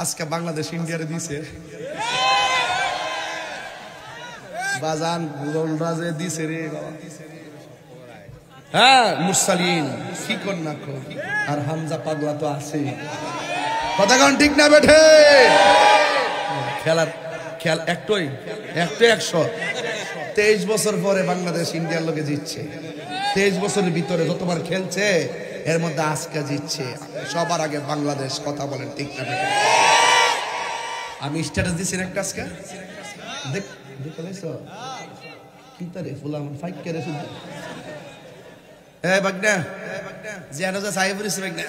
আজকে বাংলাদেশ ইন্ডিয়ারে দিছে বাজান গোলরাজে দিছে রে বাবা। হ্যাঁ মুরসালিন কি কর না কর, আর হামজা পাগলা তো আছে। কথা কোন ঠিক না বেঠে? খেলার খেল একটাই 100। 23 বছর পরে বাংলাদেশ ইন্ডিয়ার লোকে জিতছে। 23 বছরের ভিতরে যতবার খেলছে এর মধ্যে আজকে জিতছে। সবার আগে বাংলাদেশ। কথা বলেন ঠিক না বেঠে? আমি স্ট্যাটাস দিছি একটা আজকে দেখ দেখলেছ কি তারে ফুলাম ফাইক করে শুধু বাগনা জিয়ানো যা সাহেব রিস বাগনা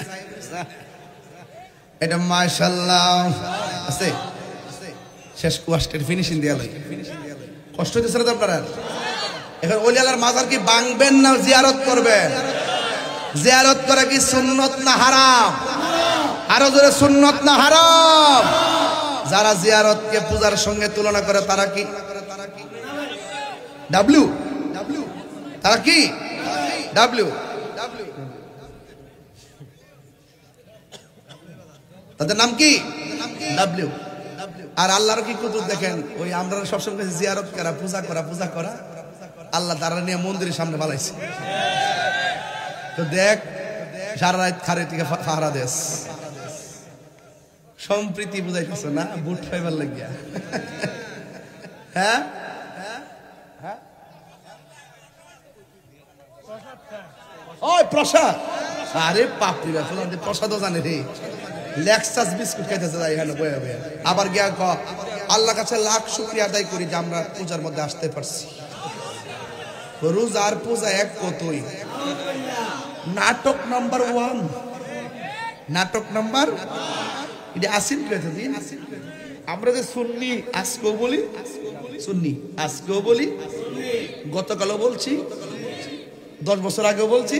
এটা মাশাআল্লাহ আছে শেষ কোয়াস্টের ফিনিশিং দিয়া লই। কষ্ট হইতেছে না আপনারা? এখন ওলি আল্লাহর মাজার কি ভাঙবেন না জিয়ারত করবেন? জিয়ারত করা কি সুন্নত না হারাম? আরো জোরে সুন্নত না হারাম? যারা জিয়ারতকে পূজার সঙ্গে তুলনা করে তারা কি ডাব্লিউ? তারা কি ডাব্লিউ? তাদের নাম কি ডাব্লিউ। আর আল্লাহর কি কুতুব দেখেন, ওই আমরা সবসময় জিয়ারত করা পূজা করা আল্লাহ তারা নিয়ে মন্দিরের সামনে বানাইছে। তো দেখ সারা রাত খারে থেকে ফাহারা দেশ সম্প্রীতি বুঝাইতেছ না বুট ফাইবার লাগিয়া। হ্যাঁ ওই প্রসাদ, আরে পাপড়ি প্রসাদও জানে রে। লেক্সাস বিস্কুট খাইতেছে যাই এখানে বয়ে বয়ে। আবার গিয়া ক আল্লাহ কাছে লাখ শুকরিয়া আদায় করি যে আমরা পূজার মধ্যে আসতে পারছি। রোজার পূজা এক কতই। নাটক নাম্বার 1, নাটক নাম্বার এটা আসিন দিন। আমরা যে সুন্নি আজকেও বলি, সুন্নি আজকেও বলি, গতকালও বলছি, 10 বছর আগেও বলছি,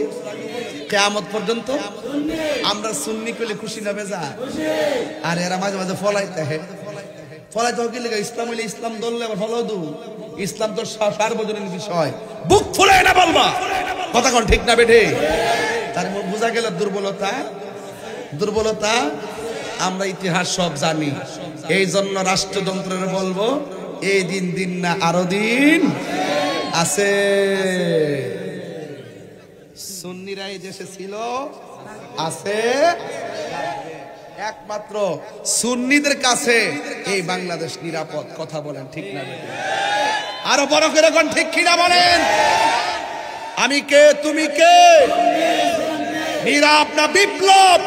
কিয়ামত পর্যন্ত আমরা সুন্নি কইলে খুশি না বেজা? আর এরা মাঝে মাঝে ফলাইতে কি লেগে ইসলাম হইলে ইসলাম ধরলে আবার ফলাও দু। ইসলাম তো সার্বজনীন বিষয়, বুক ফুলে না বলবা। কথা কোন ঠিক না বেঠে? তার বোঝা গেল দুর্বলতা। আমরা ইতিহাস সব জানি, এই জন্য রাষ্ট্রযন্ত্রের বলবো এই দিন না আরো দিন আছে। সুন্নিরা এই দেশে ছিল, আছে, একমাত্র সুন্নিদের কাছে এই বাংলাদেশ নিরাপদ। কথা বলেন ঠিক না? আরো বড় করে কোন ঠিক কিনা বলেন? আমি কে, তুমি কে? নীরব না বিপ্লব?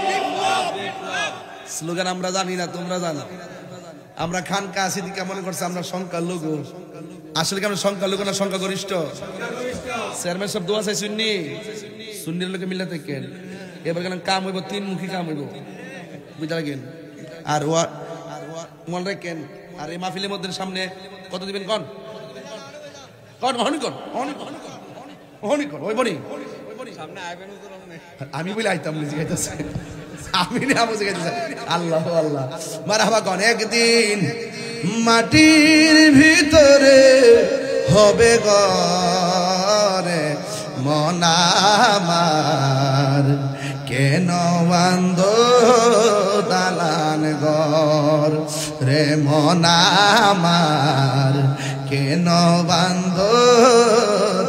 স্লোগান আমরা জানি না, তোমরা জানো। আমরা খানকা আছি দিকে মনে করছে আমরা সংখ্যালঘু। আসলে কি আমরা সংখ্যালঘু না সংখ্যাগরিষ্ঠ? চেয়ারম্যান সব দোয়া চাই সুন্নির লোকে মিলে থাকেন। এবার কেন কাম হইব, 3 মুখী কাম হইব, বুঝা গেল? আর মনে রাখেন, আর এই মাহফিলের মধ্যে সামনে কত দিবেন কন ওই বনি আমি বলে আইতাম জিগাইতেছে, আমি না বুঝে গেছে। আল্লাহ আল্লাহ মারহাবা কন। একদিন মাটির ভিতরে হবে ঘরে মন আমার, কেন বান্ধ দালান ঘর রে মন আমার, কেন বান্ধ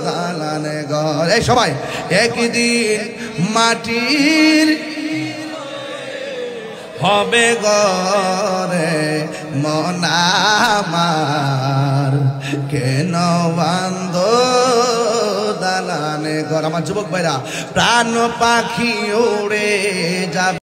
দালান ঘর। এই সবাই একদিন মাটির হবে ঘরে মন আমার, কেন বান্ধ দালানে ঘর। আমার যুবক ভাইরা, প্রাণ পাখি উড়ে যাবে।